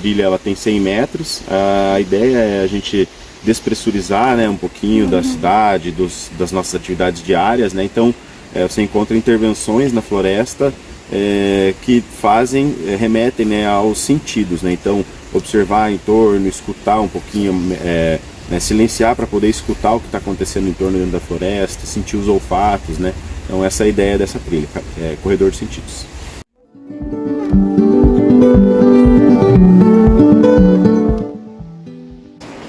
trilha ela tem 100 metros. A ideia é a gente despressurizar, né, um pouquinho da cidade, das nossas atividades diárias, né? Então você encontra intervenções na floresta que remetem, né, aos sentidos, né? Então observar em torno, escutar um pouquinho, silenciar para poder escutar o que está acontecendo em torno dentro da floresta, sentir os olfatos, né? Então essa é a ideia dessa trilha, corredor de sentidos.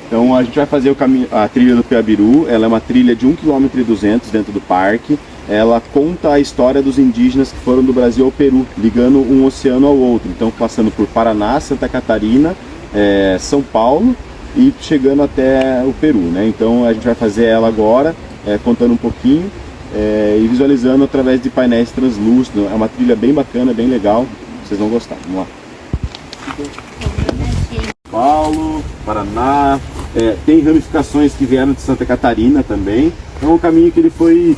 Então a gente vai fazer a trilha do Piabiru. Ela é uma trilha de 1,2 km dentro do parque. Ela conta a história dos indígenas que foram do Brasil ao Peru, ligando um oceano ao outro. Então passando por Paraná, Santa Catarina, São Paulo e chegando até o Peru, né? Então a gente vai fazer ela agora, contando um pouquinho e visualizando através de painéis translúcidos. É uma trilha bem bacana, bem legal. Vocês vão gostar. Vamos lá. Paulo, Paraná, tem ramificações que vieram de Santa Catarina também. Então é um caminho que ele foi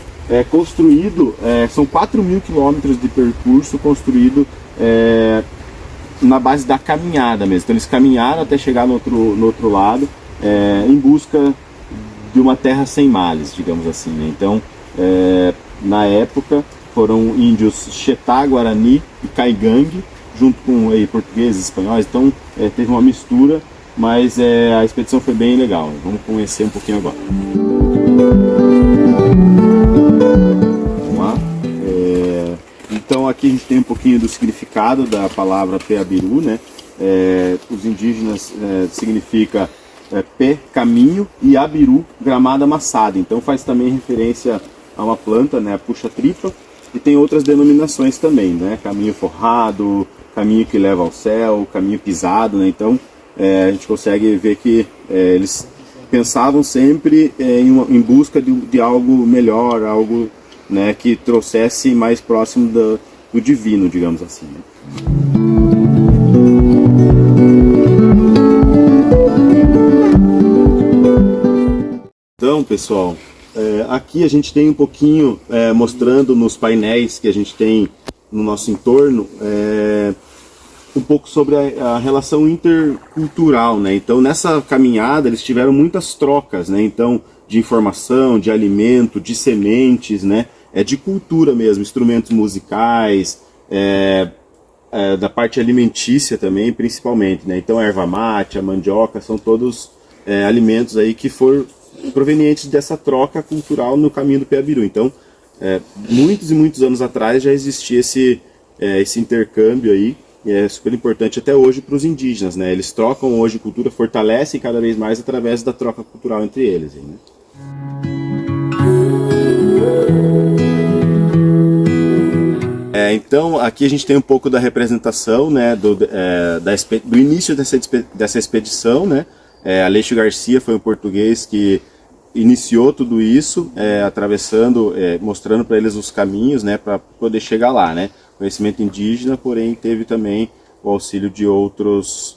construído, são 4.000 quilômetros de percurso construído na base da caminhada mesmo. Então eles caminharam até chegar no outro lado, em busca de uma terra sem males, digamos assim, né? Então, na época, foram índios Xetá, Guarani e Caigangue, junto com portugueses, espanhóis. Então teve uma mistura, mas a expedição foi bem legal. Vamos conhecer um pouquinho agora. Vamos lá. Então aqui a gente tem um pouquinho do significado da palavra Piabiru, né? Os indígenas significa pé, caminho, e abiru, gramado amassado. Então faz também referência a uma planta, né? A puxa-tripa. E tem outras denominações também, né? Caminho forrado, caminho que leva ao céu, caminho pisado, né? Então a gente consegue ver que eles pensavam sempre em busca de algo melhor, algo, né, que trouxesse mais próximo do divino, digamos assim, né? Então, pessoal, aqui a gente tem um pouquinho mostrando nos painéis que a gente tem no nosso entorno um pouco sobre a relação intercultural, né? Então nessa caminhada eles tiveram muitas trocas, né? Então de informação, de alimento, de sementes, né? De cultura mesmo, instrumentos musicais, da parte alimentícia também, principalmente, né? Então a erva mate, a mandioca, são todos alimentos aí que foram provenientes dessa troca cultural no caminho do Piabiru. Então muitos e muitos anos atrás já existia esse intercâmbio aí, e é super importante até hoje para os indígenas, né? Eles trocam hoje cultura, fortalecem cada vez mais através da troca cultural entre eles, né? Então aqui a gente tem um pouco da representação, né, do início dessa expedição, né? Aleixo Garcia foi um português que iniciou tudo isso, atravessando, mostrando para eles os caminhos, né, para poder chegar lá, né? Conhecimento indígena, porém teve também o auxílio de outros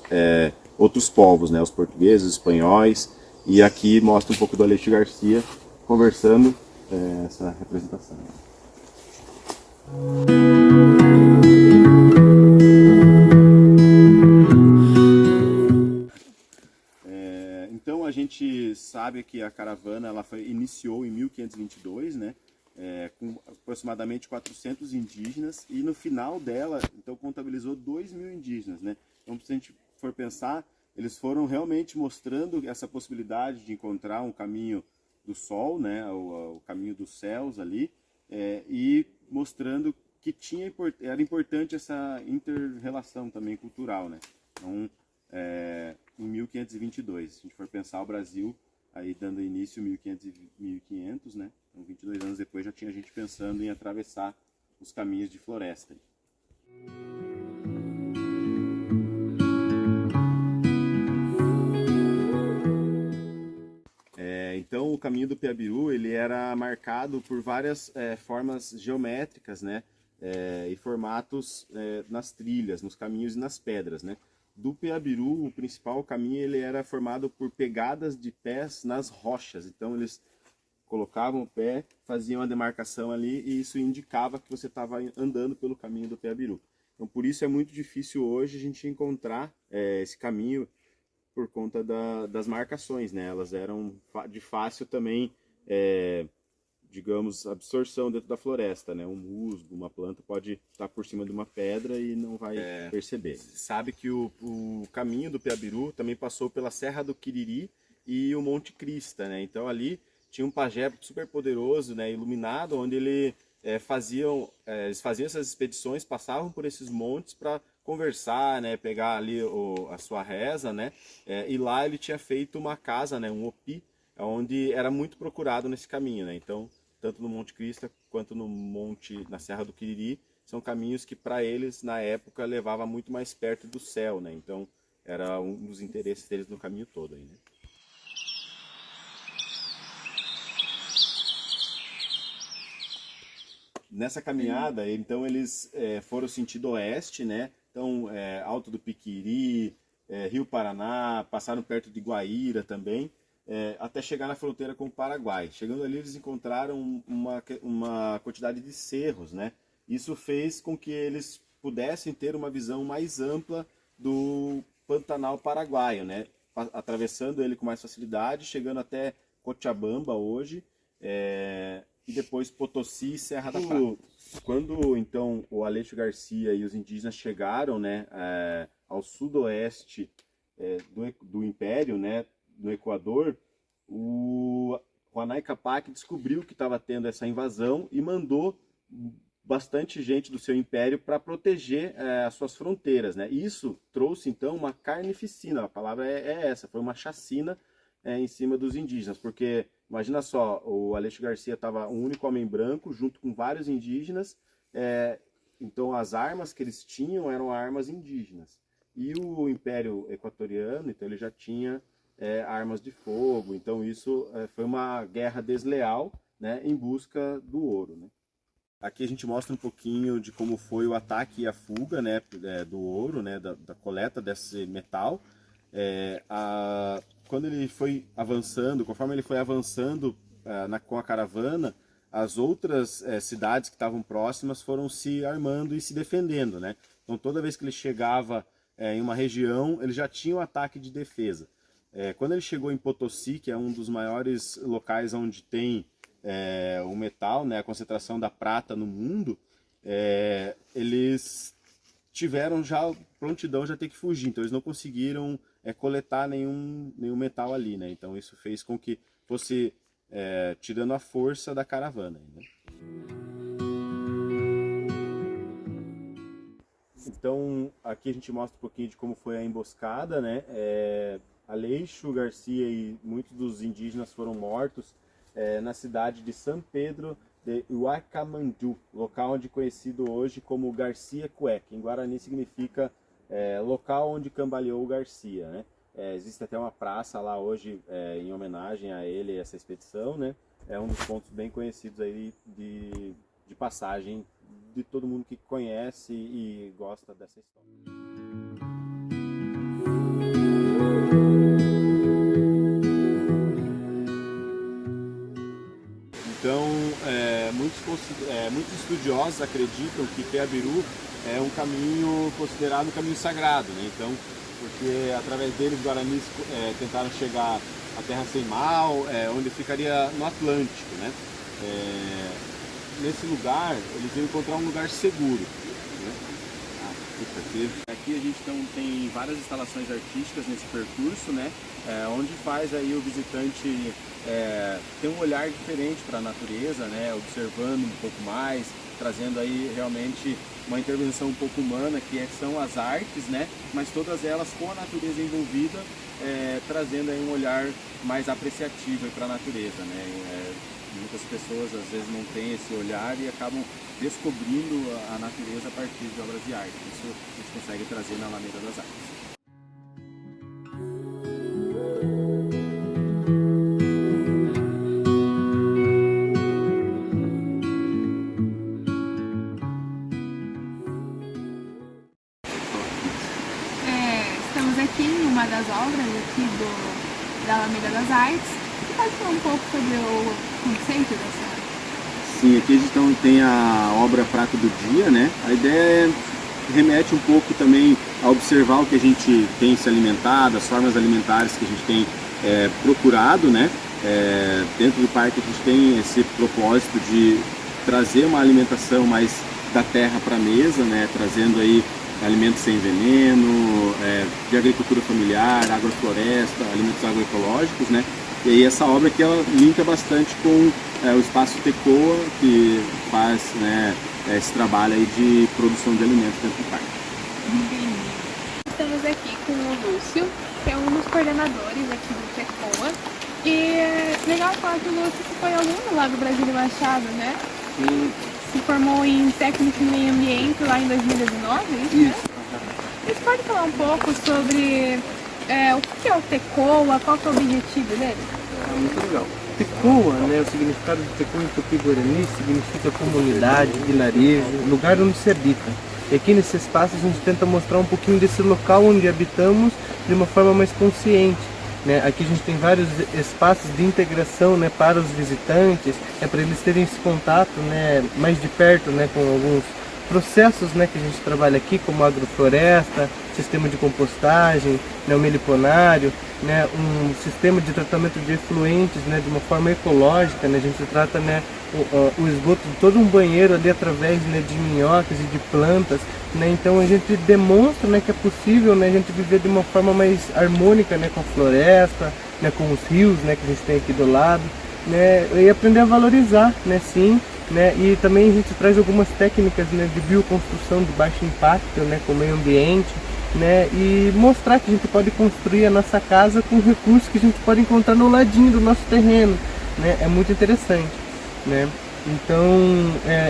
povos, né? Os portugueses, os espanhóis, e aqui mostra um pouco do Aleixo Garcia conversando essa representação. Então a gente sabe que a caravana iniciou em 1522, né? Com aproximadamente 400 indígenas, e no final dela, então, contabilizou 2.000 indígenas, né? Então, se a gente for pensar, eles foram realmente mostrando essa possibilidade de encontrar um caminho do sol, né? O caminho dos céus ali, e mostrando que era importante essa inter-relação também cultural, né? Então, em 1522, se a gente for pensar o Brasil, aí dando início em 1500, né? Então, 22 anos depois já tinha gente pensando em atravessar os caminhos de floresta. Então o caminho do Piabiru ele era marcado por várias formas geométricas, né? E formatos nas trilhas, nos caminhos e nas pedras, né? Do Piabiru, o principal caminho ele era formado por pegadas de pés nas rochas. Então eles colocavam o pé, faziam a demarcação ali, e isso indicava que você estava andando pelo caminho do Piabiru. Então por isso é muito difícil hoje a gente encontrar esse caminho por conta das marcações, né? Elas eram de fácil também, digamos, absorção dentro da floresta, né? Um musgo, uma planta pode estar por cima de uma pedra e não vai perceber. Sabe que o caminho do Piabiru também passou pela Serra do Quiriri e o Monte Crista, né? Então ali tinha um pajé super poderoso, né? Iluminado, onde eles faziam essas expedições, passavam por esses montes para conversar, né? Pegar ali a sua reza, né? E lá ele tinha feito uma casa, né? Um opi, onde era muito procurado nesse caminho, né? Então, tanto no Monte Crista quanto na Serra do Quiriri, são caminhos que para eles, na época, levava muito mais perto do céu, né? Então, era um dos interesses deles no caminho todo aí, né? Nessa caminhada, então, eles foram sentido oeste, né? Então, Alto do Piquiri, Rio Paraná, passaram perto de Guaíra também, até chegar na fronteira com o Paraguai. Chegando ali, eles encontraram uma quantidade de cerros, né? Isso fez com que eles pudessem ter uma visão mais ampla do Pantanal paraguaio, né? Atravessando ele com mais facilidade, chegando até Cochabamba hoje, e depois Potosí e Serra da Prata. Quando então o Aleixo Garcia e os indígenas chegaram, né, ao sudoeste do Império, né, no Equador, o Huanay Capac descobriu que estava tendo essa invasão e mandou bastante gente do seu império para proteger as suas fronteiras, né? Isso trouxe então uma carnificina, a palavra é essa, foi uma chacina em cima dos indígenas, porque imagina só, o Aleixo Garcia estava um único homem branco junto com vários indígenas, então as armas que eles tinham eram armas indígenas. E o Império Equatoriano, então ele já tinha armas de fogo, então isso foi uma guerra desleal, né, em busca do ouro, né? Aqui a gente mostra um pouquinho de como foi o ataque e a fuga, né, do ouro, né, da coleta desse metal. Quando ele foi avançando, conforme ele foi avançando com a caravana, as outras cidades que estavam próximas foram se armando e se defendendo, né? Então toda vez que ele chegava em uma região, ele já tinha um ataque de defesa. Quando ele chegou em Potosí, que é um dos maiores locais onde tem o metal, né, a concentração da prata no mundo, eles tiveram já prontidão, já ter que fugir, então eles não conseguiram coletar nenhum metal ali, né? Então isso fez com que fosse tirando a força da caravana, né? Então aqui a gente mostra um pouquinho de como foi a emboscada, né? Aleixo Garcia e muitos dos indígenas foram mortos na cidade de São Pedro de Huacamandu, local onde conhecido hoje como Garcia Cueca. Em Guarani significa local onde cambaleou o Garcia, né? Existe até uma praça lá hoje em homenagem a ele e essa expedição, né? É um dos pontos bem conhecidos aí de passagem de todo mundo que conhece e gosta dessa história. Então, muitos estudiosos acreditam que Piabiru é um caminho considerado um caminho sagrado, né? Então, porque através dele os guaranis tentaram chegar à Terra Sem Mal, onde ficaria no Atlântico, né? Nesse lugar, eles iam encontrar um lugar seguro, né? Aqui a gente então tem várias instalações artísticas nesse percurso, né? Onde faz aí o visitante ter um olhar diferente para a natureza, né? Observando um pouco mais, trazendo aí realmente uma intervenção um pouco humana, que são as artes, né? Mas todas elas com a natureza envolvida, trazendo aí um olhar mais apreciativo para a natureza, né? Muitas pessoas às vezes não têm esse olhar e acabam descobrindo a natureza a partir de obras de arte. Isso a gente consegue trazer na Alameda das Artes. Estamos aqui em uma das obras aqui da Alameda das Artes. Você pode falar um pouco sobre o conceito dessa arte? Sim, aqui a gente tem a obra Prato do Dia, né? A ideia remete um pouco também a observar o que a gente tem se alimentado, as formas alimentares que a gente tem procurado, né? Dentro do parque a gente tem esse propósito de trazer uma alimentação mais da terra para a mesa, né? Trazendo aí alimentos sem veneno, de agricultura familiar, agrofloresta, alimentos agroecológicos, né? E aí essa obra aqui ela linka bastante com o Espaço Tecoa, que faz, né, esse trabalho aí de produção de alimentos dentro do parque. Entendi. Estamos aqui com o Lúcio, que é um dos coordenadores aqui do Tecoa. E é legal falar que o Lúcio foi aluno lá do Brasília Machado, né? Sim. Se formou em técnico em meio ambiente lá em 2019, isso, né? Você pode falar um pouco sobre o que é o Tecoa, qual que é o objetivo dele? Muito legal. Tecoa, né, o significado de Tecoa em Tupi-Guarani significa comunidade, vilarejo, lugar onde se habita. E aqui nesse espaço a gente tenta mostrar um pouquinho desse local onde habitamos de uma forma mais consciente. Né? Aqui a gente tem vários espaços de integração, né, para os visitantes, para eles terem esse contato, né, mais de perto, né, com alguns processos, né, que a gente trabalha aqui, como agrofloresta, sistema de compostagem, né, o meliponário, né, um sistema de tratamento de efluentes, né, de uma forma ecológica, né, a gente trata, né, o esgoto de todo um banheiro ali através, né, de minhocas e de plantas, né, então a gente demonstra, né, que é possível, né, a gente viver de uma forma mais harmônica, né, com a floresta, né, com os rios, né, que a gente tem aqui do lado, né, e aprender a valorizar, né, sim. Né, e também a gente traz algumas técnicas, né, de bioconstrução de baixo impacto, né, com o meio ambiente, né, e mostrar que a gente pode construir a nossa casa com recursos que a gente pode encontrar no ladinho do nosso terreno, né, é muito interessante, né. Então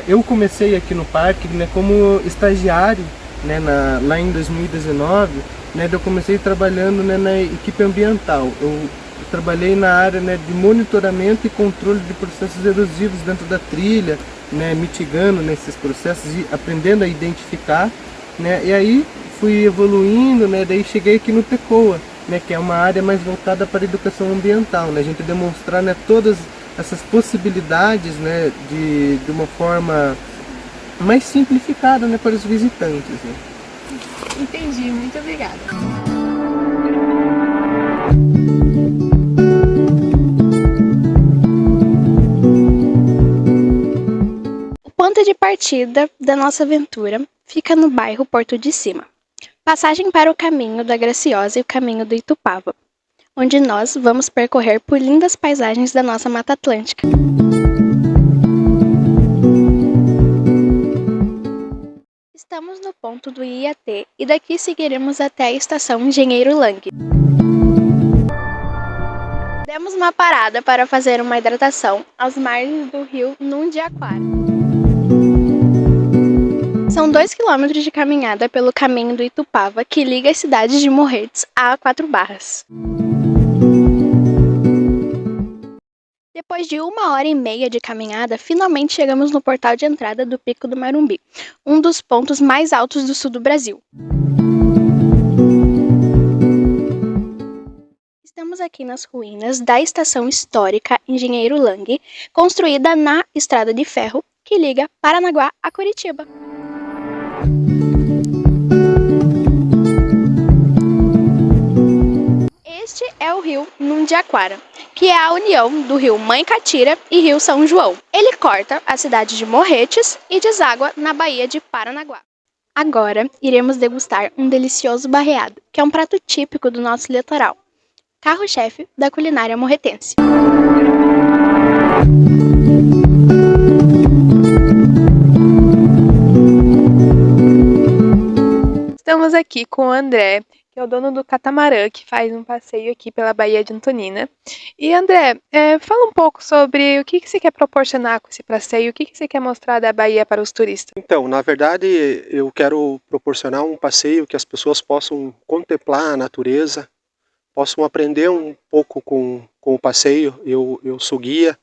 eu comecei aqui no parque, né, como estagiário, né, lá em 2019, né, eu comecei trabalhando, né, na equipe ambiental. Eu trabalhei na área, né, de monitoramento e controle de processos erosivos dentro da trilha, né, mitigando nesses processos e aprendendo a identificar, né, e aí fui evoluindo, né, daí cheguei aqui no Tecoa, né, que é uma área mais voltada para a educação ambiental, né, a gente demonstrar, né, todas essas possibilidades, né, de uma forma mais simplificada, né, para os visitantes. Né. Entendi, muito obrigada. O ponto de partida da nossa aventura fica no bairro Porto de Cima. Passagem para o caminho da Graciosa e o caminho do Itupava, onde nós vamos percorrer por lindas paisagens da nossa Mata Atlântica. Estamos no ponto do IAT e daqui seguiremos até a estação Engenheiro Lang. Demos uma parada para fazer uma hidratação às margens do rio Nundiaquara. São 2 quilômetros de caminhada pelo caminho do Itupava, que liga as cidades de Morretes a Quatro Barras. Depois de 1h30 de caminhada, finalmente chegamos no portal de entrada do Pico do Marumbi, um dos pontos mais altos do sul do Brasil. Estamos aqui nas ruínas da estação histórica Engenheiro Lang, construída na estrada de ferro que liga Paranaguá a Curitiba. Este é o rio Nundiaquara, que é a união do rio Mãe Catira e rio São João. Ele corta a cidade de Morretes e deságua na Baía de Paranaguá. Agora iremos degustar um delicioso barreado, que é um prato típico do nosso litoral, carro-chefe da culinária morretense. Estamos aqui com o André, que é o dono do catamarã, que faz um passeio aqui pela Baía de Antonina. E André, fala um pouco sobre o que você quer proporcionar com esse passeio, o que você quer mostrar da Bahia para os turistas. Então, na verdade, eu quero proporcionar um passeio que as pessoas possam contemplar a natureza, possam aprender um pouco com o passeio. Eu sou guia,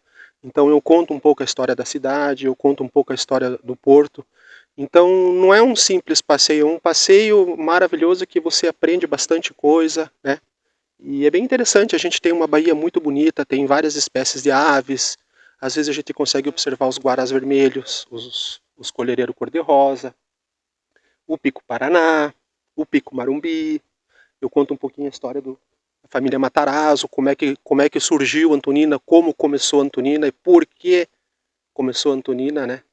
então eu conto um pouco a história da cidade, eu conto um pouco a história do porto. Então não é um simples passeio, é um passeio maravilhoso que você aprende bastante coisa, né? E é bem interessante, a gente tem uma baía muito bonita, tem várias espécies de aves, às vezes a gente consegue observar os guarás vermelhos, os colhereiros cor-de-rosa. o Pico Paraná, o Pico Marumbi. Eu conto um pouquinho a história da família Matarazzo, como é que surgiu Antonina, como começou Antonina e por que começou Antonina, né?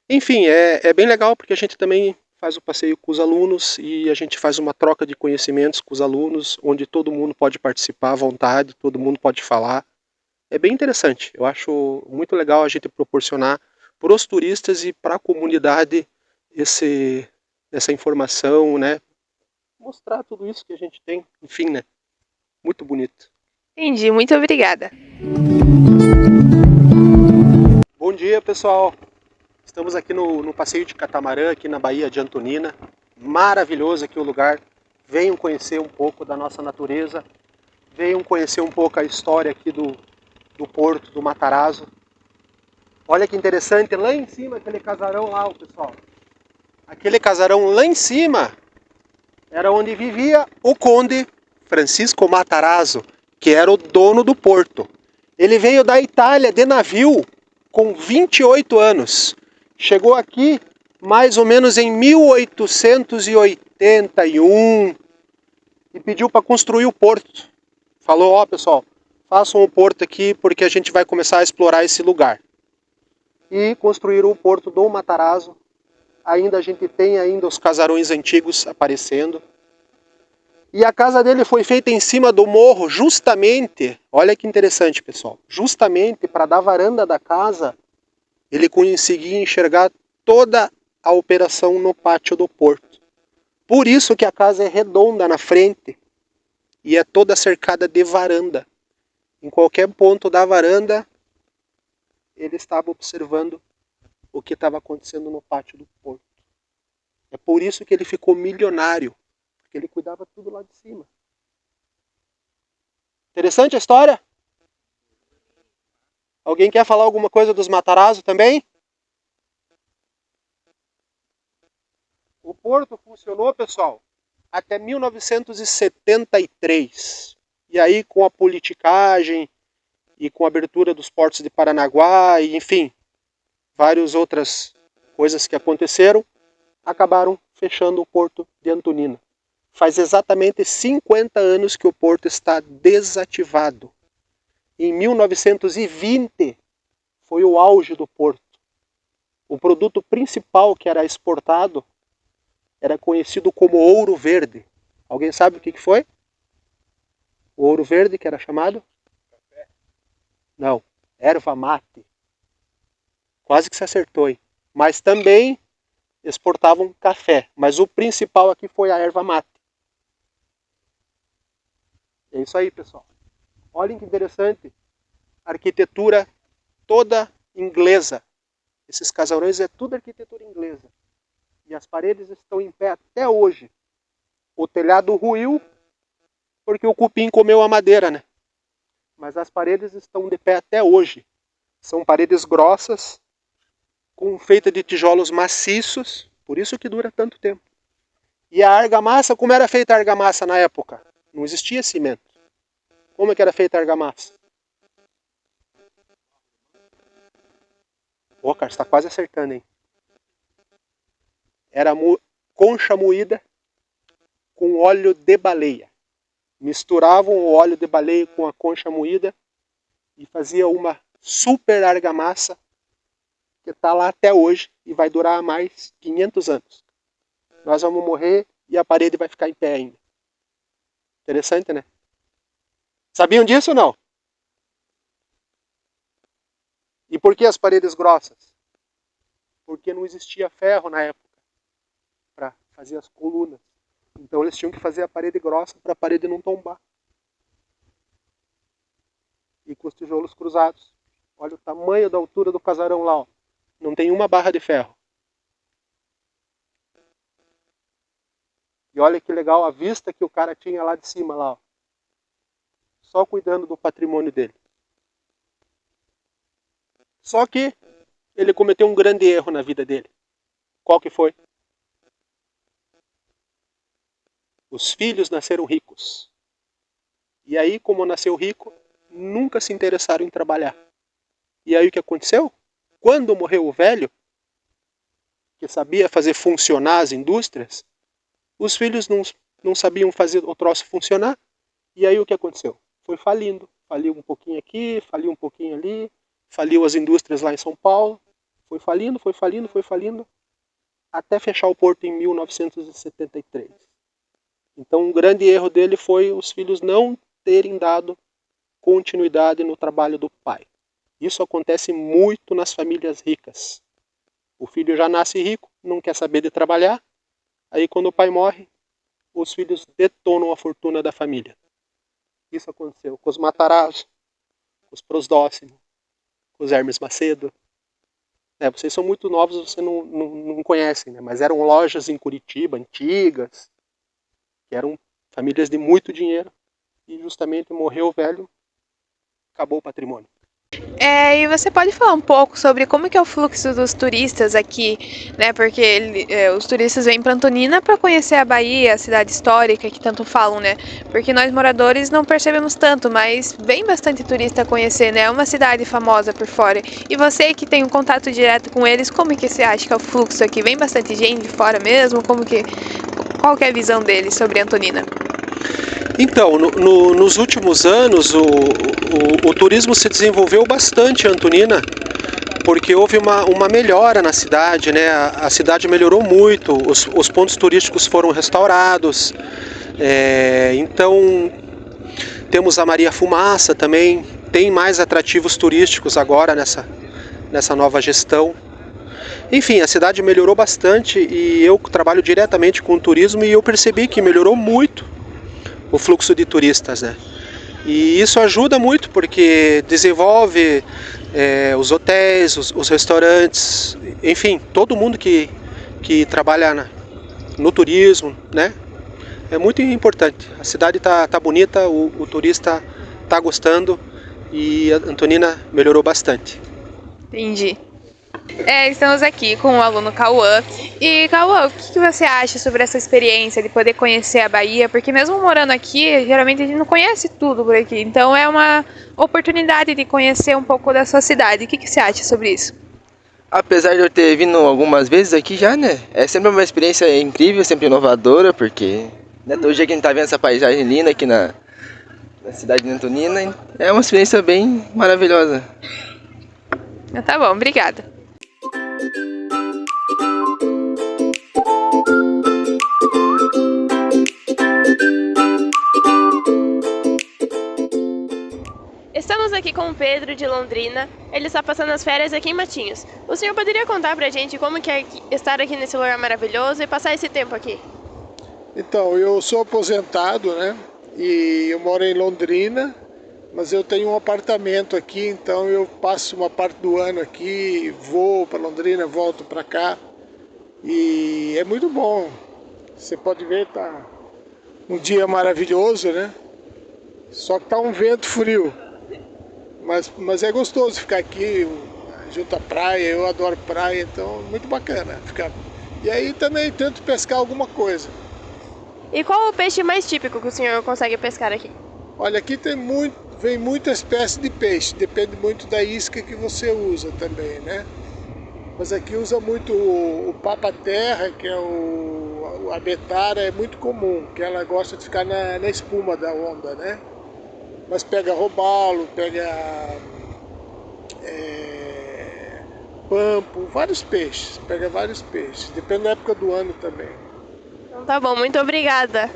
Enfim, é bem legal porque a gente também faz o passeio com os alunos e a gente faz uma troca de conhecimentos com os alunos, onde todo mundo pode participar à vontade, todo mundo pode falar. É bem interessante. Eu acho muito legal a gente proporcionar para os turistas e para a comunidade essa informação, né? Mostrar tudo isso que a gente tem. Enfim, né? Muito bonito. Entendi, muito obrigada. Bom dia, pessoal. Estamos aqui no passeio de catamarã, aqui na Baía de Antonina. Maravilhoso aqui o lugar. Venham conhecer um pouco da nossa natureza. Venham conhecer um pouco a história aqui do porto do Matarazzo. Olha que interessante, lá em cima aquele casarão lá, pessoal. Aquele casarão lá em cima era onde vivia o conde Francisco Matarazzo, que era o dono do porto. Ele veio da Itália de navio com 28 anos. Chegou aqui mais ou menos em 1881 e pediu para construir o porto. Falou, ó pessoal, façam o porto aqui porque a gente vai começar a explorar esse lugar. E construíram o porto do Matarazzo. Ainda a gente tem ainda os casarões antigos aparecendo. E a casa dele foi feita em cima do morro justamente, olha que interessante pessoal, justamente para da varanda da casa ele conseguia enxergar toda a operação no pátio do porto. Por isso que a casa é redonda na frente e é toda cercada de varanda. Em qualquer ponto da varanda ele estava observando o que estava acontecendo no pátio do porto. É por isso que ele ficou milionário, porque ele cuidava tudo lá de cima. Interessante a história? Alguém quer falar alguma coisa dos Matarazzo também? O porto funcionou, pessoal, até 1973. E aí com a politicagem e com a abertura dos portos de Paranaguá, e enfim, várias outras coisas que aconteceram, acabaram fechando o porto de Antonina. Faz exatamente 50 anos que o porto está desativado. Em 1920 foi o auge do porto. O produto principal que era exportado era conhecido como ouro verde. Alguém sabe o que foi? O ouro verde que era chamado? Café. Não, erva mate. Quase que se acertou, hein? Mas também exportavam café. Mas o principal aqui foi a erva mate. É isso aí, pessoal. Olhem que interessante. Arquitetura toda inglesa. Esses casarões é tudo arquitetura inglesa. E as paredes estão em pé até hoje. O telhado ruiu porque o cupim comeu a madeira, né? Mas as paredes estão de pé até hoje. São paredes grossas, feitas de tijolos maciços, por isso que dura tanto tempo. E a argamassa, como era feita a argamassa na época? Não existia cimento. Como é que era feita a argamassa? Ô, cara, você está quase acertando, hein? Era concha moída com óleo de baleia. Misturavam o óleo de baleia com a concha moída e fazia uma super argamassa que está lá até hoje e vai durar mais 500 anos. Nós vamos morrer e a parede vai ficar em pé ainda. Interessante, né? Sabiam disso ou não? E por que as paredes grossas? Porque não existia ferro na época para fazer as colunas. Então eles tinham que fazer a parede grossa para a parede não tombar. E com os tijolos cruzados. Olha o tamanho da altura do casarão lá. Ó. Não tem uma barra de ferro. E olha que legal a vista que o cara tinha lá de cima. Lá, ó. Só cuidando do patrimônio dele. Só que ele cometeu um grande erro na vida dele. Qual que foi? Os filhos nasceram ricos. E aí, como nasceu rico, nunca se interessaram em trabalhar. E aí o que aconteceu? Quando morreu o velho, que sabia fazer funcionar as indústrias, os filhos não sabiam fazer o troço funcionar. E aí o que aconteceu? Foi falindo. Faliu um pouquinho aqui, faliu um pouquinho ali, faliu as indústrias lá em São Paulo. Foi falindo, até fechar o porto em 1973. Então um grande erro dele foi os filhos não terem dado continuidade no trabalho do pai. Isso acontece muito nas famílias ricas. O filho já nasce rico, não quer saber de trabalhar, aí quando o pai morre, os filhos detonam a fortuna da família. Isso aconteceu com os Matarazzo, com os Prosdóximo, com os Hermes Macedo. Vocês são muito novos, vocês não conhecem, né? Mas eram lojas em Curitiba, antigas, que eram famílias de muito dinheiro, e justamente morreu velho, acabou o patrimônio. E você pode falar um pouco sobre como que é o fluxo dos turistas aqui, né? Porque os turistas vêm para Antonina para conhecer a Bahia, a cidade histórica que tanto falam, né? Porque nós moradores não percebemos tanto, mas vem bastante turista conhecer, né? É uma cidade famosa por fora. E você que tem um contato direto com eles, como que você acha que é o fluxo aqui? Vem bastante gente de fora mesmo? Qual que é a visão deles sobre Antonina? Então, nos últimos anos, o turismo se desenvolveu bastante em Antonina, porque houve uma melhora na cidade, né? A cidade melhorou muito, os pontos turísticos foram restaurados, então temos a Maria Fumaça também, tem mais atrativos turísticos agora nessa nova gestão. Enfim, a cidade melhorou bastante e eu trabalho diretamente com o turismo e eu percebi que melhorou muito o fluxo de turistas, né? E isso ajuda muito porque desenvolve os hotéis, os restaurantes, enfim, todo mundo que trabalha no turismo, né? É muito importante. A cidade tá bonita, o turista tá gostando e a Antonina melhorou bastante. Entendi. Estamos aqui com o aluno Cauã. E Cauã, o que você acha sobre essa experiência de poder conhecer a Bahia? Porque mesmo morando aqui, geralmente a gente não conhece tudo por aqui. Então é uma oportunidade de conhecer um pouco da sua cidade. O que você acha sobre isso? Apesar de eu ter vindo algumas vezes aqui já, né? É sempre uma experiência incrível, sempre inovadora, porque todo dia que a gente tá vendo essa paisagem linda aqui na cidade de Antonina, é uma experiência bem maravilhosa. Tá bom, obrigada. Estamos aqui com o Pedro de Londrina. Ele está passando as férias aqui em Matinhos. O senhor poderia contar pra gente como que é estar aqui nesse lugar maravilhoso e passar esse tempo aqui? Então, eu sou aposentado, né? E eu moro em Londrina, mas eu tenho um apartamento aqui, então eu passo uma parte do ano aqui, vou para Londrina, volto para cá. E é muito bom. Você pode ver, tá um dia maravilhoso, né? Só que tá um vento frio. Mas é gostoso ficar aqui junto à praia, eu adoro praia, então muito bacana ficar. E aí também tento pescar alguma coisa. E qual o peixe mais típico que o senhor consegue pescar aqui? Olha, aqui vem muita espécie de peixe, depende muito da isca que você usa também, né? Mas aqui usa muito o papa-terra, que é a betara, é muito comum, que ela gosta de ficar na espuma da onda, né? Mas pega robalo, pega pampo, vários peixes, pega vários peixes, depende da época do ano também. Então tá bom, muito obrigada.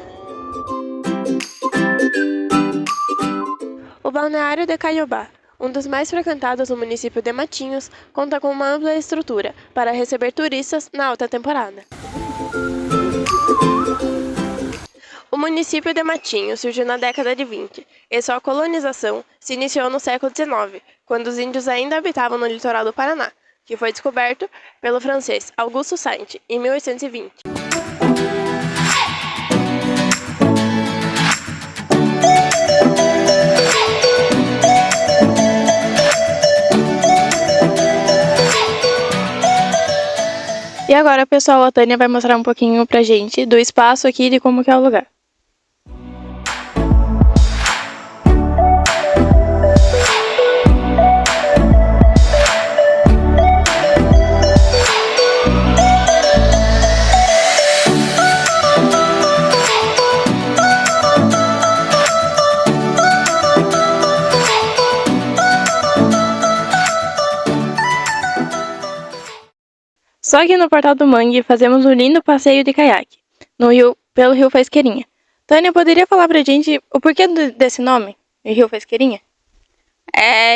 O Balneário de Caiobá, um dos mais frequentados no município de Matinhos, conta com uma ampla estrutura para receber turistas na alta temporada. O município de Matinhos surgiu na década de 20 e sua colonização se iniciou no século XIX, quando os índios ainda habitavam no litoral do Paraná, que foi descoberto pelo francês Auguste Saint em 1820. E agora, pessoal, a Tânia vai mostrar um pouquinho pra gente do espaço aqui e de como que é o lugar. Estou aqui no Portal do Mangue e fazemos um lindo passeio de caiaque pelo Rio Faisqueirinha. Tânia, poderia falar pra gente o porquê desse nome, Rio Faisqueirinha?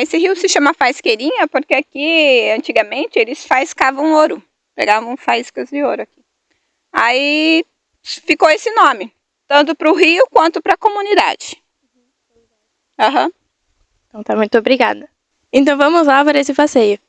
Esse rio se chama Faisqueirinha porque aqui, antigamente, eles faiscavam ouro. Pegavam faíscas de ouro aqui. Aí ficou esse nome, tanto para o rio quanto para a comunidade. Uhum. Então tá, muito obrigada. Então vamos lá para esse passeio.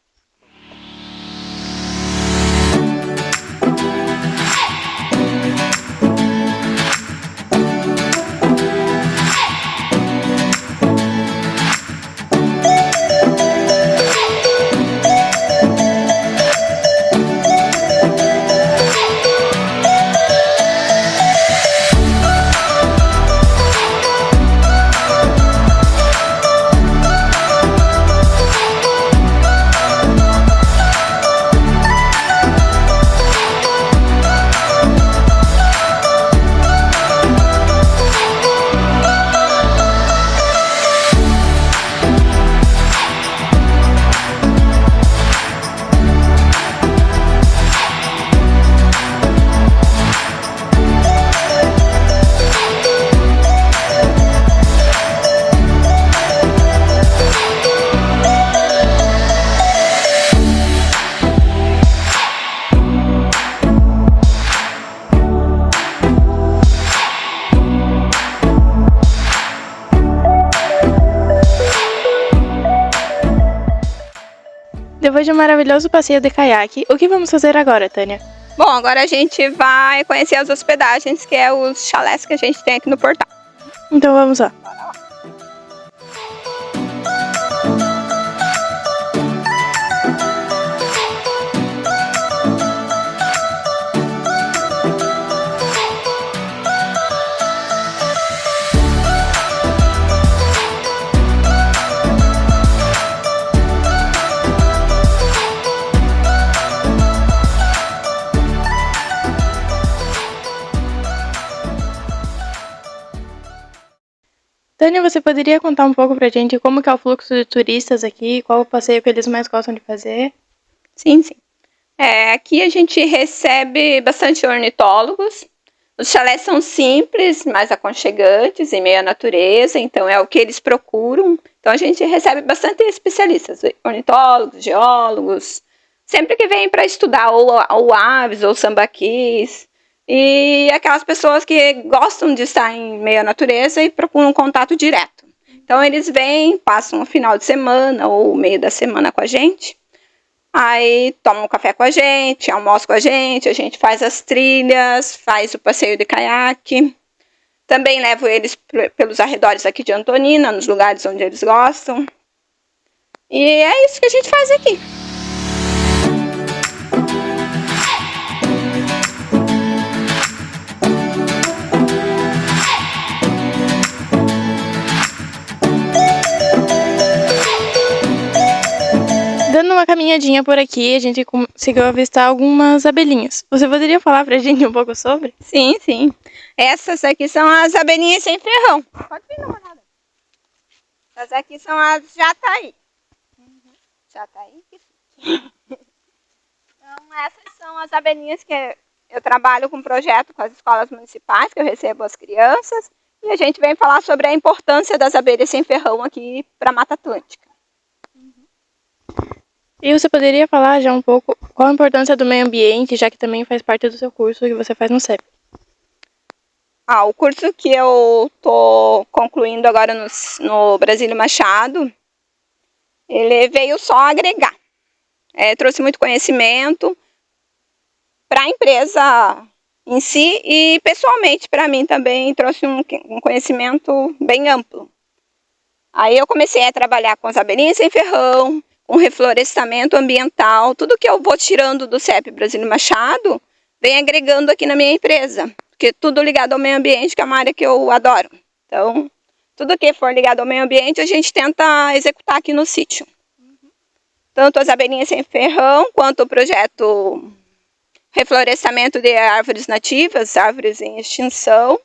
Depois de um maravilhoso passeio de caiaque, o que vamos fazer agora, Tânia? Bom, agora a gente vai conhecer as hospedagens, que é os chalés que a gente tem aqui no portal. Então vamos lá. Tânia, você poderia contar um pouco pra gente como que é o fluxo de turistas aqui, qual o passeio que eles mais gostam de fazer? Sim. Aqui a gente recebe bastante ornitólogos. Os chalés são simples, mais aconchegantes, em meio à natureza, então é o que eles procuram. Então a gente recebe bastante especialistas, ornitólogos, geólogos, sempre que vêm para estudar ou aves ou sambaquis. E aquelas pessoas que gostam de estar em meio à natureza e procuram um contato direto. Então eles vêm, passam um final de semana ou meio da semana com a gente, aí tomam um café com a gente almoçam com a gente faz as trilhas, faz o passeio de caiaque. Também levo eles pelos arredores aqui de Antonina, nos lugares onde eles gostam. E é isso que a gente faz aqui. Dando uma caminhadinha por aqui, a gente conseguiu avistar algumas abelhinhas. Você poderia falar pra gente um pouco sobre? Sim. Essas aqui são as abelhinhas sem ferrão. Pode vir, namorada. Essas aqui são as jataí. Jataí? Então, essas são as abelhinhas que eu trabalho com um projeto com as escolas municipais, que eu recebo as crianças. E a gente vem falar sobre a importância das abelhas sem ferrão aqui para a Mata Atlântica. E você poderia falar já um pouco qual a importância do meio ambiente, já que também faz parte do seu curso que você faz no CEP? O curso que eu estou concluindo agora no Brasílio Machado, ele veio só agregar. Trouxe muito conhecimento para a empresa em si e pessoalmente para mim também trouxe um conhecimento bem amplo. Aí eu comecei a trabalhar com as abelhinhas sem ferrão, com reflorestamento ambiental, tudo que eu vou tirando do CEP Brasílio Machado, vem agregando aqui na minha empresa, porque tudo ligado ao meio ambiente, que é uma área que eu adoro. Então, tudo que for ligado ao meio ambiente, a gente tenta executar aqui no sítio. Tanto as abelhinhas sem ferrão, quanto o projeto reflorestamento de árvores nativas, árvores em extinção,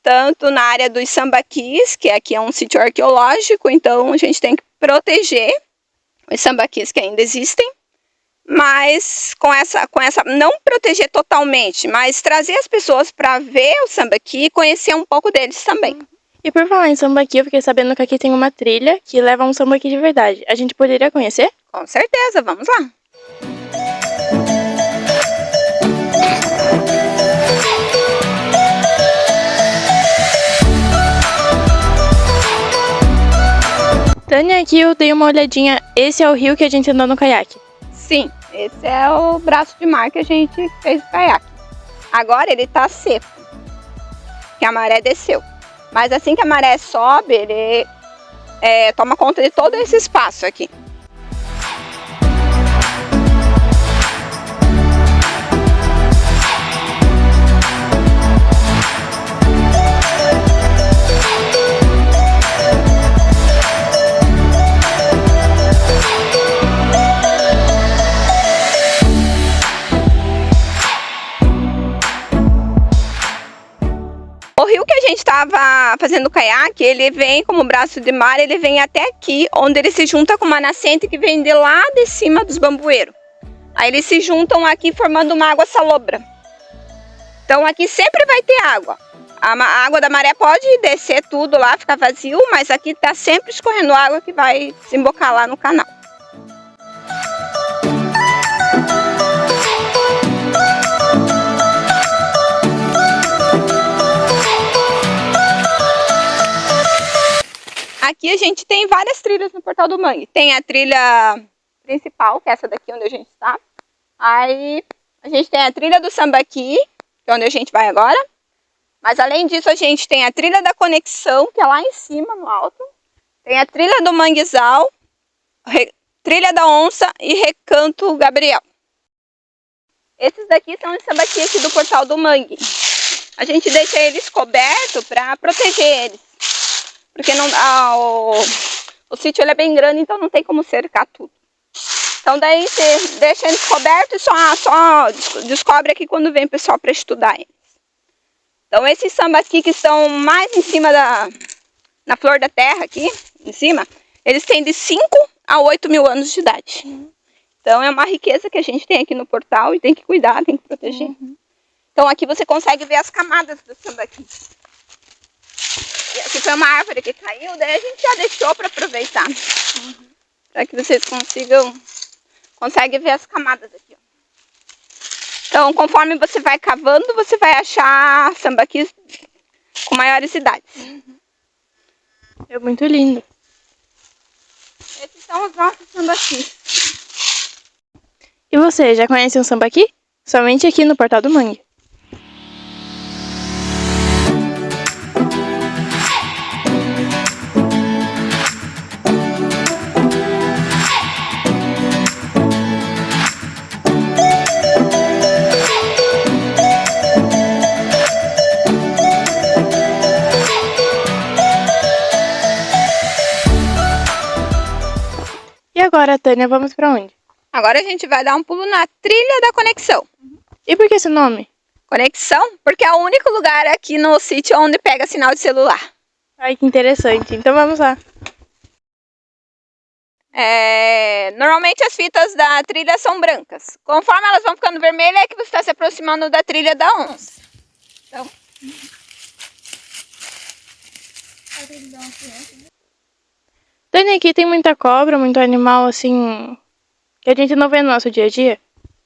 tanto na área dos sambaquis, que aqui é um sítio arqueológico, então a gente tem que proteger os sambaquis que ainda existem, mas com essa não proteger totalmente, mas trazer as pessoas para ver o sambaqui e conhecer um pouco deles também. E por falar em sambaqui, eu fiquei sabendo que aqui tem uma trilha que leva a um sambaqui de verdade. A gente poderia conhecer? Com certeza, vamos lá. Tânia, aqui eu dei uma olhadinha. Esse é o rio que a gente andou no caiaque. Sim, esse é o braço de mar que a gente fez o caiaque. Agora ele tá seco, que a maré desceu. Mas assim que a maré sobe, ele toma conta de todo esse espaço aqui. O rio que a gente estava fazendo caiaque, ele vem como braço de mar, ele vem até aqui, onde ele se junta com uma nascente que vem de lá de cima dos bambueiros. Aí eles se juntam aqui formando uma água salobra. Então aqui sempre vai ter água. A água da maré pode descer tudo lá, ficar vazio, mas aqui está sempre escorrendo água que vai desembocar lá no canal. Aqui a gente tem várias trilhas no Portal do Mangue. Tem a trilha principal, que é essa daqui onde a gente está. Aí a gente tem a trilha do Sambaqui, que é onde a gente vai agora. Mas além disso a gente tem a trilha da Conexão, que é lá em cima, no alto. Tem a trilha do Manguezal, trilha da Onça e Recanto Gabriel. Esses daqui são os Sambaqui aqui do Portal do Mangue. A gente deixa eles cobertos para proteger eles. Porque não, o sítio ele é bem grande, então não tem como cercar tudo. Então daí você deixa eles cobertos e só descobre aqui quando vem o pessoal para estudar eles. Então esses sambaqui que estão mais em cima na flor da terra aqui, em cima, eles têm de 5 a 8 mil anos de idade. Então é uma riqueza que a gente tem aqui no portal e tem que cuidar, tem que proteger. Então aqui você consegue ver as camadas do sambaqui. Aqui foi uma árvore que caiu, daí a gente já deixou para aproveitar. Para que vocês conseguem ver as camadas aqui. Ó. Então, conforme você vai cavando, você vai achar sambaquis com maiores idades. É muito lindo. Esses são os nossos sambaquis. E você, já conhece um sambaqui? Somente aqui no Portal do Mangue. E agora, Tânia, vamos pra onde? Agora a gente vai dar um pulo na trilha da Conexão. E por que esse nome? Conexão, porque é o único lugar aqui no sítio onde pega sinal de celular. Ai, que interessante. Então vamos lá. Normalmente as fitas da trilha são brancas. Conforme elas vão ficando vermelhas, é que você está se aproximando da trilha da onça. Então... Tânia, aqui tem muita cobra, muito animal, assim, que a gente não vê no nosso dia a dia?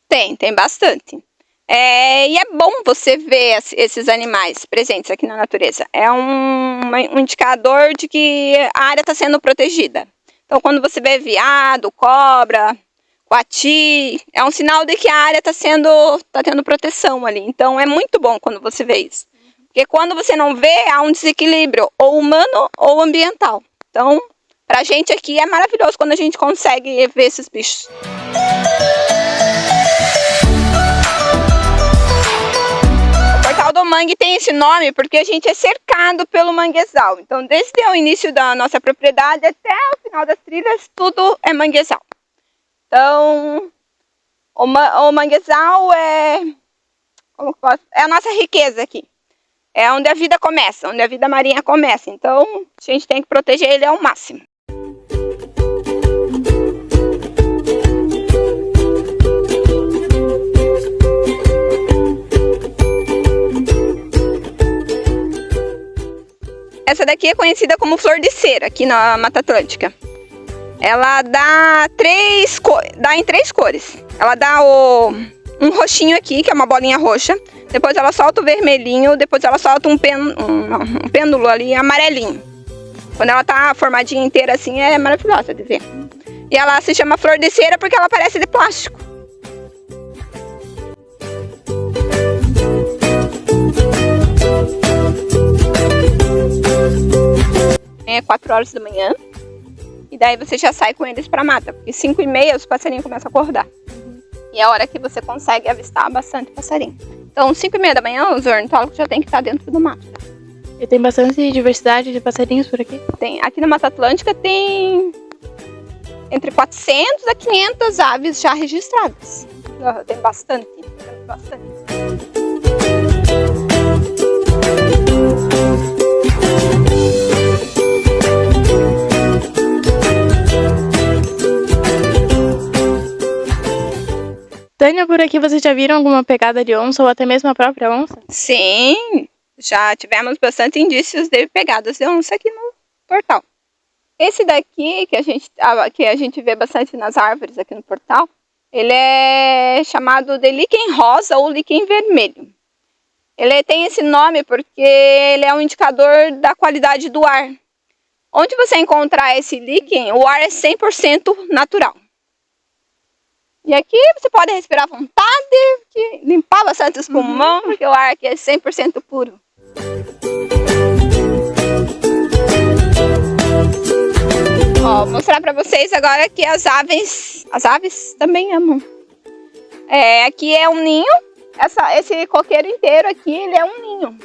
Tem bastante. E é bom você ver esses animais presentes aqui na natureza. É um indicador de que a área está sendo protegida. Então, quando você vê veado, cobra, coati, é um sinal de que a área está tendo proteção ali. Então, é muito bom quando você vê isso. Porque quando você não vê, há um desequilíbrio ou humano ou ambiental. Então, pra gente aqui é maravilhoso quando a gente consegue ver esses bichos. O Portal do Mangue tem esse nome porque a gente é cercado pelo manguezal. Então, desde o início da nossa propriedade até o final das trilhas, tudo é manguezal. Então, o manguezal é a nossa riqueza aqui. É onde a vida começa, onde a vida marinha começa. Então, a gente tem que proteger ele ao máximo. daqui é conhecida como flor de cera, aqui na Mata Atlântica. Ela dá em 3 cores. Ela dá um roxinho aqui, que é uma bolinha roxa. Depois ela solta o vermelhinho. Depois ela solta um pêndulo ali amarelinho. Quando ela tá formadinha inteira assim, é maravilhosa de ver. E ela se chama flor de cera porque ela parece de plástico. É 4 horas da manhã. E daí você já sai com eles pra mata. Porque 5h30 os passarinhos começam a acordar. E é a hora que você consegue avistar bastante passarinho. Então 5h30 da manhã os ornitólogos já tem que estar dentro do mato. E tem bastante diversidade de passarinhos por aqui? Tem. Aqui na Mata Atlântica tem entre 400 a 500 aves já registradas. Tem bastante. Tânia, por aqui vocês já viram alguma pegada de onça ou até mesmo a própria onça? Sim, já tivemos bastante indícios de pegadas de onça aqui no portal. Esse daqui, que a gente vê bastante nas árvores aqui no portal, ele é chamado de líquen rosa ou líquen vermelho. Ele tem esse nome porque ele é um indicador da qualidade do ar. Onde você encontrar esse líquen, o ar é 100% natural. E aqui você pode respirar à vontade, limpar bastante os pulmões, porque o ar aqui é 100% puro. Ó, vou mostrar para vocês agora que as aves também amam. Aqui é um ninho, esse coqueiro inteiro aqui, ele é um ninho.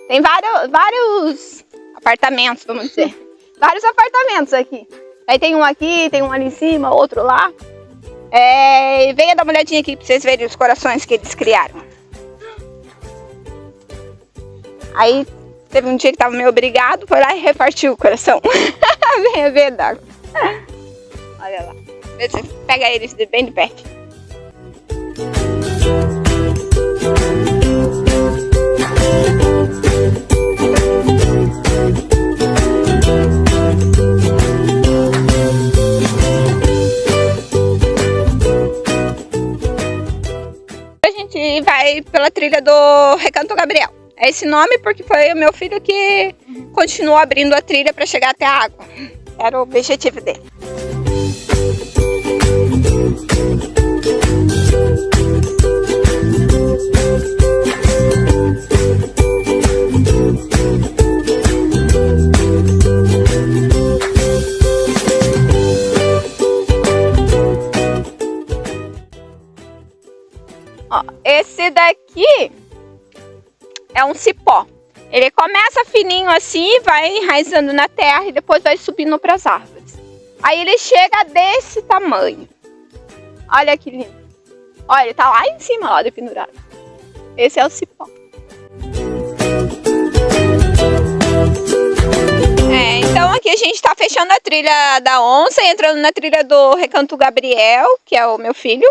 Tem vários apartamentos, vamos dizer. Vários apartamentos aqui. Aí tem um aqui, tem um ali em cima, outro lá. Venha dar uma olhadinha aqui pra vocês verem os corações que eles criaram. Aí teve um dia que tava meio obrigado, foi lá e repartiu o coração. Venha ver, Dago. Olha lá. Vê se pega eles bem de perto. E vai pela trilha do Recanto Gabriel. É esse nome porque foi o meu filho que continuou abrindo a trilha para chegar até a água. Era o objetivo dele. Ó, esse daqui é um cipó. Ele começa fininho assim, vai enraizando na terra e depois vai subindo para as árvores. Aí ele chega desse tamanho. Olha que lindo. Olha, ele tá lá em cima, lá de pendurado. Esse é o cipó. Então aqui a gente tá fechando a trilha da onça e entrando na trilha do Recanto Gabriel, que é o meu filho.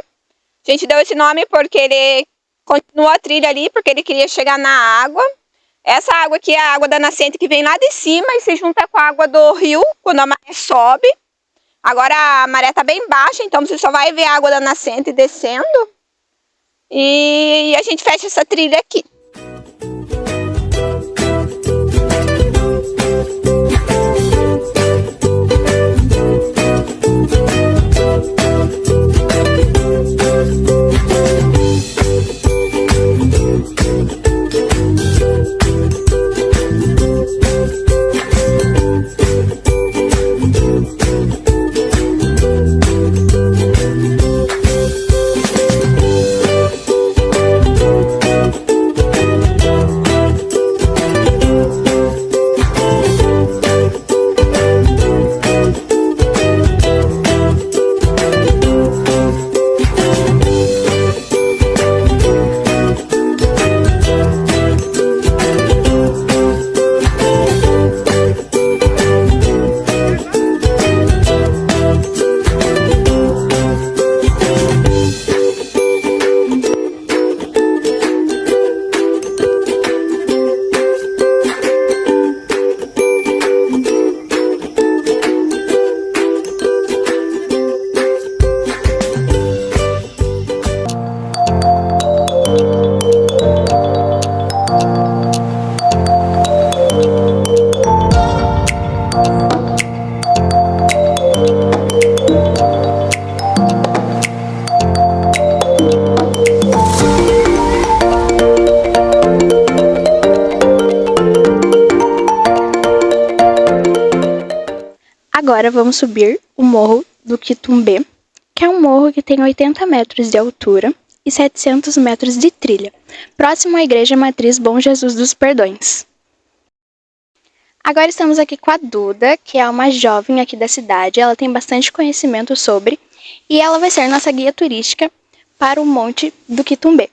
A gente deu esse nome porque ele continuou a trilha ali, porque ele queria chegar na água. Essa água aqui é a água da nascente que vem lá de cima e se junta com a água do rio quando a maré sobe. Agora a maré está bem baixa, então você só vai ver a água da nascente descendo. E a gente fecha essa trilha aqui. Agora vamos subir o Morro do Quitumbé, que é um morro que tem 80 metros de altura e 700 metros de trilha, próximo à Igreja Matriz Bom Jesus dos Perdões. Agora estamos aqui com a Duda, que é uma jovem aqui da cidade. Ela tem bastante conhecimento sobre, e ela vai ser nossa guia turística para o Monte do Quitumbé.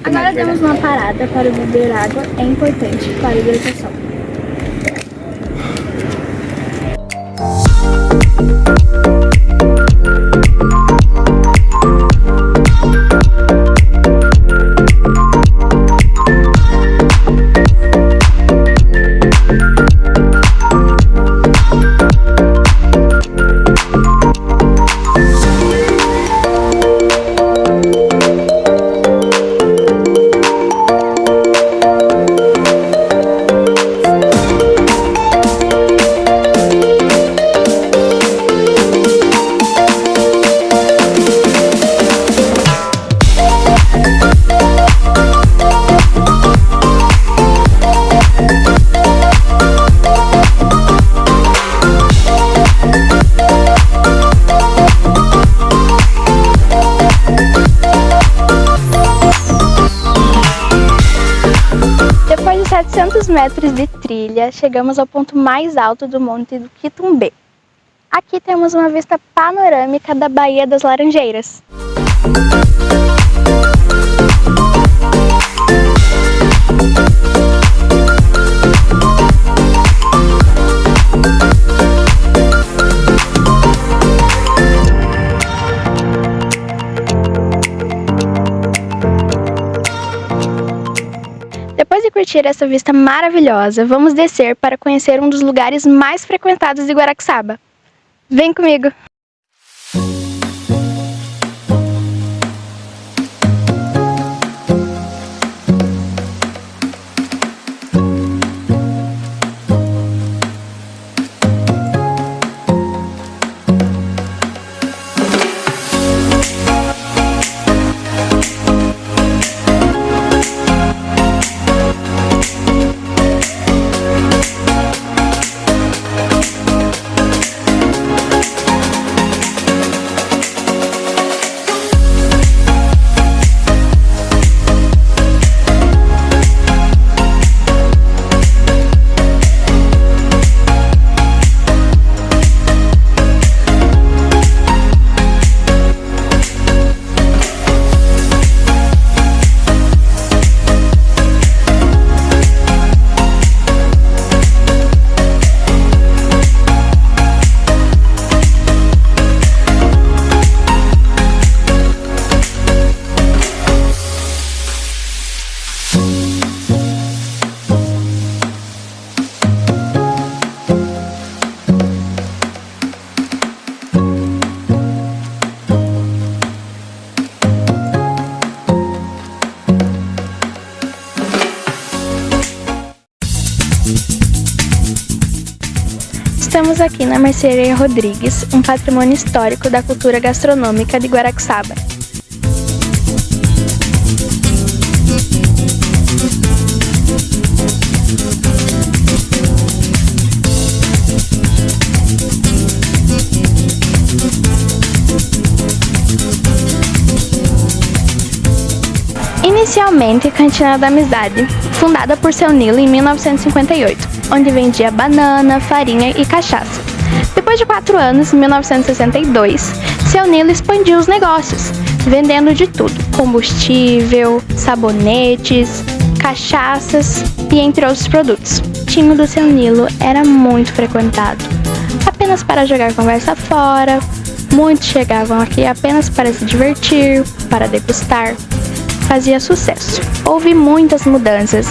Agora temos uma parada para beber água, é importante para a hidratação. Depois de 700 metros de trilha, chegamos ao ponto mais alto do Monte do Quitumbé. Aqui temos uma vista panorâmica da Baía das Laranjeiras. Depois de curtir essa vista maravilhosa, vamos descer para conhecer um dos lugares mais frequentados de Guaraxaba. Vem comigo! Estamos aqui na Mercearia Rodrigues, um patrimônio histórico da cultura gastronômica de Guaraxaba. Inicialmente, Cantina da Amizade, fundada por Seu Nilo em 1958, onde vendia banana, farinha e cachaça. Depois de 4 anos, em 1962, Seu Nilo expandiu os negócios, vendendo de tudo: combustível, sabonetes, cachaças e entre outros produtos. O tinho do Seu Nilo era muito frequentado, apenas para jogar conversa fora. Muitos chegavam aqui apenas para se divertir, para degustar. Fazia sucesso. Houve muitas mudanças,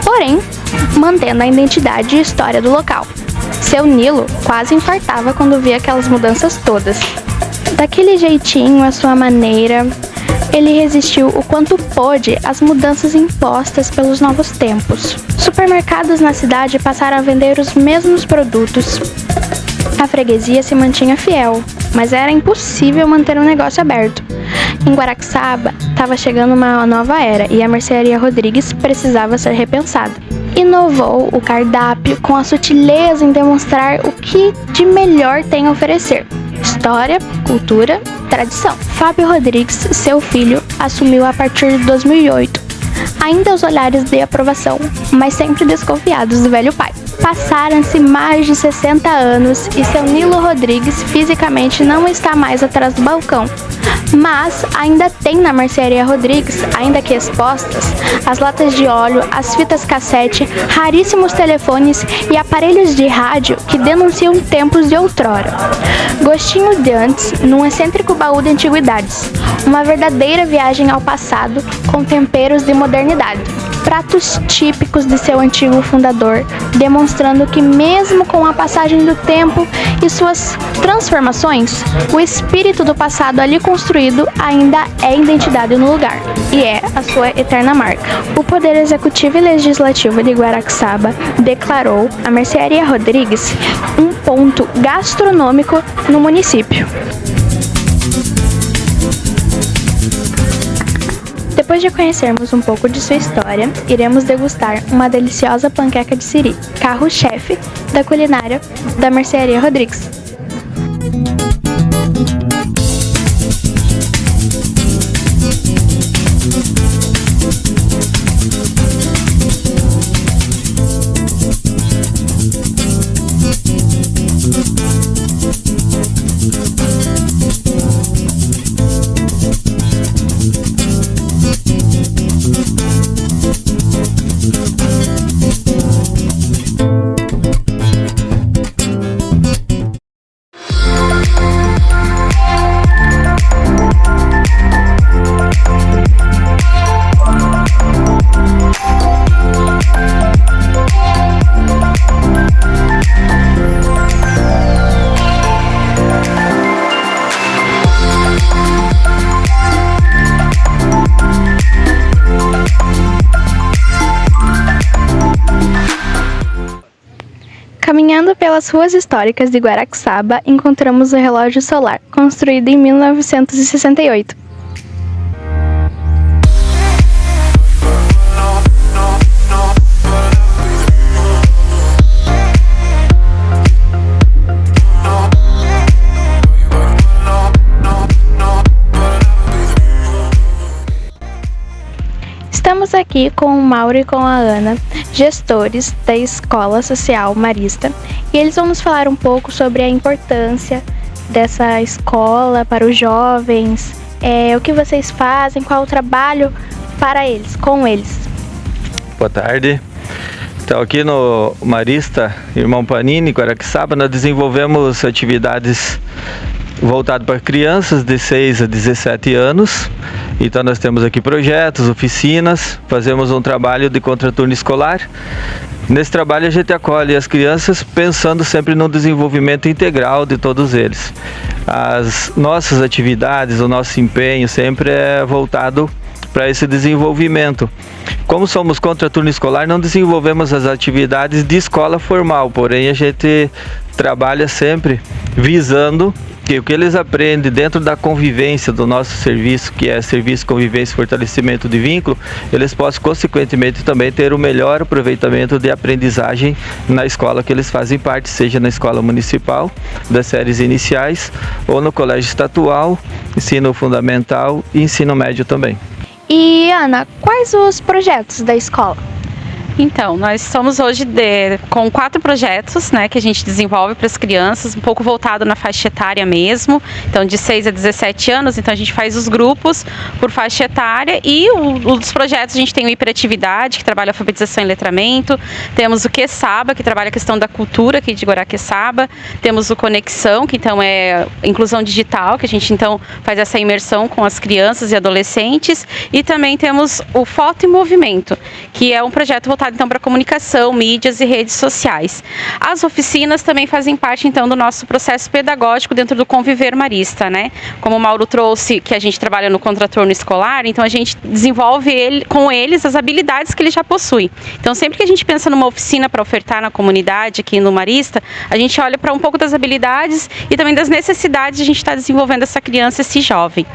porém, mantendo a identidade e história do local. Seu Nilo quase infartava quando via aquelas mudanças todas. Daquele jeitinho, à sua maneira, ele resistiu o quanto pôde às mudanças impostas pelos novos tempos. Supermercados na cidade passaram a vender os mesmos produtos. A freguesia se mantinha fiel, mas era impossível manter um negócio aberto. Em Guaraxaba, estava chegando uma nova era e a Mercearia Rodrigues precisava ser repensada. Inovou o cardápio com a sutileza em demonstrar o que de melhor tem a oferecer: história, cultura, tradição. Fábio Rodrigues, seu filho, assumiu a partir de 2008, ainda aos olhares de aprovação, mas sempre desconfiados do velho pai. Passaram-se mais de 60 anos e Seu Nilo Rodrigues fisicamente não está mais atrás do balcão, mas ainda tem na Mercearia Rodrigues, ainda que expostas, as latas de óleo, as fitas cassete, raríssimos telefones e aparelhos de rádio que denunciam tempos de outrora. Gostinho de antes, num excêntrico baú de antiguidades, uma verdadeira viagem ao passado com temperos de modernidade. Pratos típicos de seu antigo fundador, demonstrando que mesmo com a passagem do tempo e suas transformações, o espírito do passado ali construído ainda é identidade no lugar, e é a sua eterna marca. O Poder Executivo e Legislativo de Guaraxaba declarou a Mercearia Rodrigues um ponto gastronômico no município. Depois de conhecermos um pouco de sua história, iremos degustar uma deliciosa panqueca de siri, carro-chefe da culinária da Mercearia Rodrigues. Caminhando pelas ruas históricas de Guaraxaba, encontramos o relógio solar, construído em 1968. Estamos aqui com o Mauro e com a Ana, gestores da Escola Social Marista, e eles vão nos falar um pouco sobre a importância dessa escola para os jovens, o que vocês fazem, qual o trabalho para eles, com eles. Boa tarde. Então, aqui no Marista Irmão Panini, Guaraxaba, nós desenvolvemos atividades voltadas para crianças de 6 a 17 anos. Então nós temos aqui projetos, oficinas, fazemos um trabalho de contraturno escolar. Nesse trabalho a gente acolhe as crianças pensando sempre no desenvolvimento integral de todos eles. As nossas atividades, o nosso empenho sempre é voltado para esse desenvolvimento. Como somos contraturno escolar, não desenvolvemos as atividades de escola formal, porém a gente trabalha sempre visando que o que eles aprendem dentro da convivência do nosso serviço, que é Serviço Convivência e Fortalecimento de Vínculo, eles possam consequentemente também ter o melhor aproveitamento de aprendizagem na escola que eles fazem parte, seja na escola municipal, das séries iniciais, ou no colégio estadual, ensino fundamental e ensino médio também. E Ana, quais os projetos da escola? Então, nós estamos hoje com 4 projetos, né, que a gente desenvolve para as crianças, um pouco voltado na faixa etária mesmo, então de 6 a 17 anos, então a gente faz os grupos por faixa etária e os projetos a gente tem o Hiperatividade, que trabalha alfabetização e letramento, temos o QueSaba, que trabalha a questão da cultura aqui de Guaraqueçaba, temos o Conexão, que então é inclusão digital, que a gente então faz essa imersão com as crianças e adolescentes, e também temos o Foto e Movimento, que é um projeto voltado então para comunicação, mídias e redes sociais. As oficinas também fazem parte então do nosso processo pedagógico dentro do Conviver Marista, né? Como o Mauro trouxe, que a gente trabalha no contraturno escolar, então a gente desenvolve com eles as habilidades que eles já possuem. Então sempre que a gente pensa numa oficina para ofertar na comunidade aqui no Marista, a gente olha para um pouco das habilidades e também das necessidades de a gente estar desenvolvendo essa criança, esse jovem.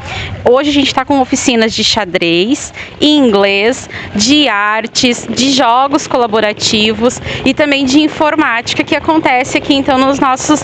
Hoje a gente está com oficinas de xadrez, inglês, de artes, de jogos colaborativos e também de informática, que acontece aqui então nos nossos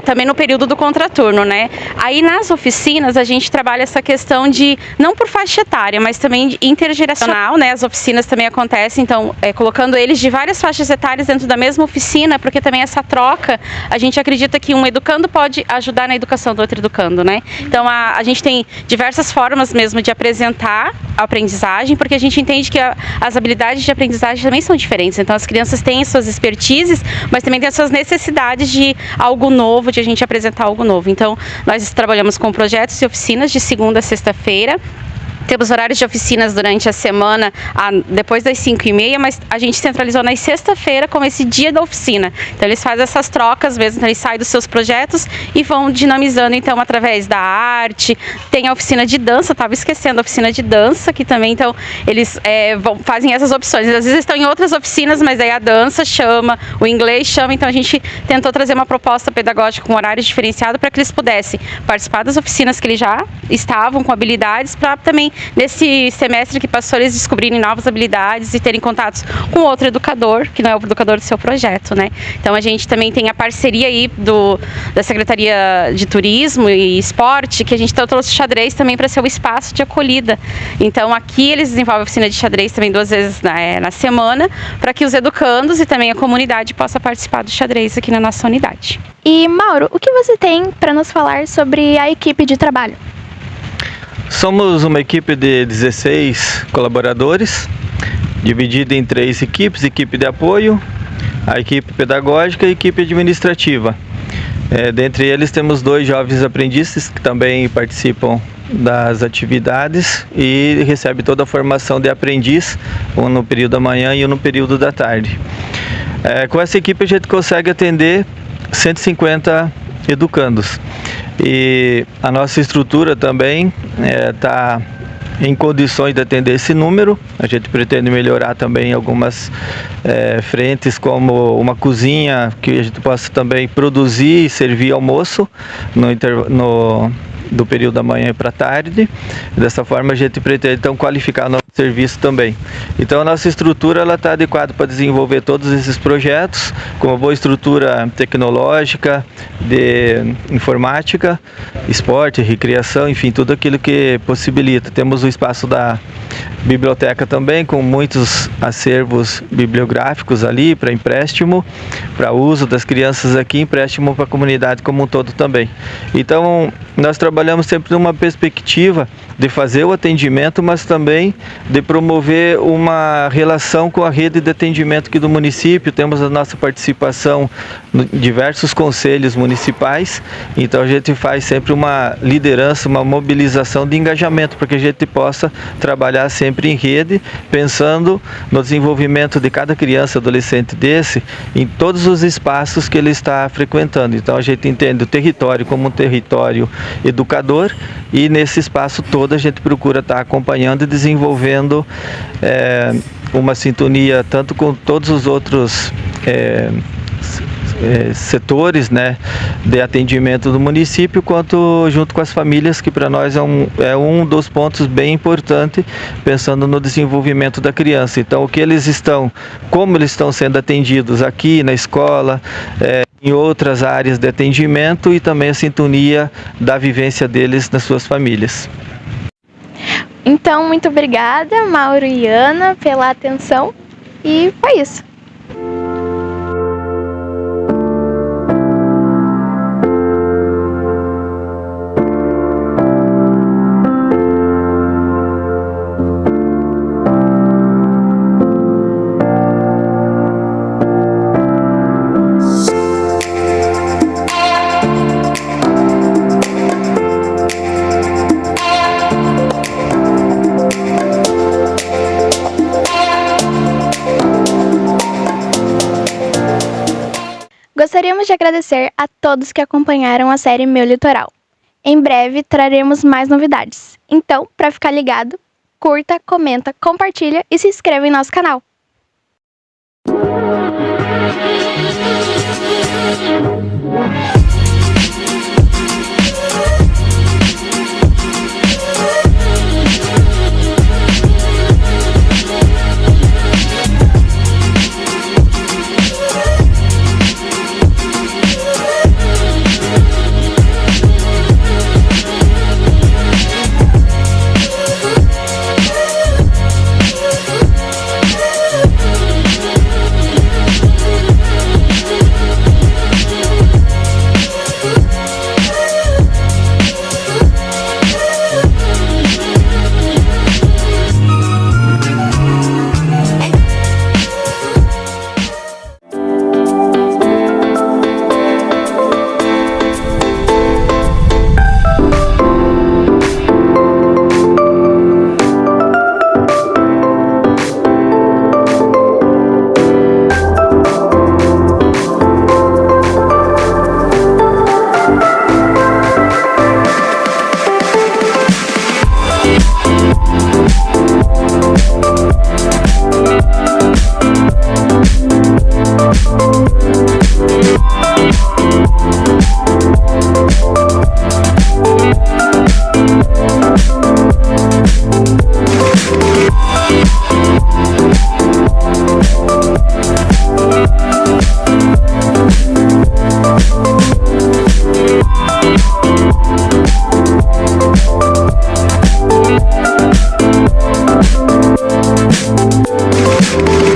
também no período do contraturno, né? Aí nas oficinas a gente trabalha essa questão de não por faixa etária, mas também intergeracional, né? As oficinas também acontecem então colocando eles de várias faixas etárias dentro da mesma oficina, porque também essa troca a gente acredita que um educando pode ajudar na educação do outro educando, né? Então a gente tem diversas formas mesmo de apresentar a aprendizagem, porque a gente entende que as habilidades de aprendizagem também são diferentes. Então as crianças têm suas expertises, mas também têm as suas necessidades de algo novo, de a gente apresentar algo novo. Então nós trabalhamos com projetos e oficinas de segunda a sexta-feira. Temos horários de oficinas durante a semana, depois das 5h30, mas a gente centralizou na sexta-feira como esse dia da oficina. Então eles fazem essas trocas mesmo, então eles saem dos seus projetos e vão dinamizando então através da arte. Tem a oficina de dança, estava esquecendo a oficina de dança, que também então eles fazem essas opções. Às vezes estão em outras oficinas, mas aí a dança chama, o inglês chama, então a gente tentou trazer uma proposta pedagógica com horários diferenciados para que eles pudessem participar das oficinas que eles já estavam com habilidades, para também nesse semestre que passou eles descobrirem novas habilidades e terem contatos com outro educador, que não é o educador do seu projeto, né? Então a gente também tem a parceria aí da Secretaria de Turismo e Esporte, que a gente trouxe xadrez também para ser o espaço de acolhida. Então aqui eles desenvolvem a oficina de xadrez também 2 vezes na semana, para que os educandos e também a comunidade possa participar do xadrez aqui na nossa unidade. E Mauro, o que você tem para nos falar sobre a equipe de trabalho? Somos uma equipe de 16 colaboradores, dividida em 3 equipes: equipe de apoio, a equipe pedagógica e a equipe administrativa. Dentre eles temos 2 jovens aprendizes que também participam das atividades e recebem toda a formação de aprendiz, um no período da manhã e um no período da tarde. Com essa equipe a gente consegue atender 150 educandos. E a nossa estrutura também está em condições de atender esse número. A gente pretende melhorar também algumas frentes, como uma cozinha que a gente possa também produzir e servir almoço do período da manhã para a tarde. Dessa forma a gente pretende então qualificar nosso serviço também. Então a nossa estrutura está adequada para desenvolver todos esses projetos, com uma boa estrutura tecnológica, de informática, esporte, recreação, enfim, tudo aquilo que possibilita. Temos o espaço da biblioteca também, com muitos acervos bibliográficos ali para empréstimo, para uso das crianças aqui, empréstimo para a comunidade como um todo também. Então nós trabalhamos sempre numa perspectiva de fazer o atendimento, mas também de promover uma relação com a rede de atendimento aqui do município. Temos a nossa participação em diversos conselhos municipais, então a gente faz sempre uma liderança, uma mobilização de engajamento para que a gente possa trabalhar sempre em rede, pensando no desenvolvimento de cada criança, adolescente em todos os espaços que ele está frequentando. Então a gente entende o território como um território educador, e nesse espaço todo a gente procura estar acompanhando e desenvolvendo uma sintonia tanto com todos os outros setores, né, de atendimento do município, quanto junto com as famílias, que para nós é um dos pontos bem importante, pensando no desenvolvimento da criança. Então como eles estão sendo atendidos aqui na escola, em outras áreas de atendimento, e também a sintonia da vivência deles nas suas famílias. Então, muito obrigada, Mauro e Ana, pela atenção. E foi isso. Gostaríamos de agradecer a todos que acompanharam a série Meu Litoral. Em breve traremos mais novidades. Então, para ficar ligado, curta, comenta, compartilha e se inscreva em nosso canal. Música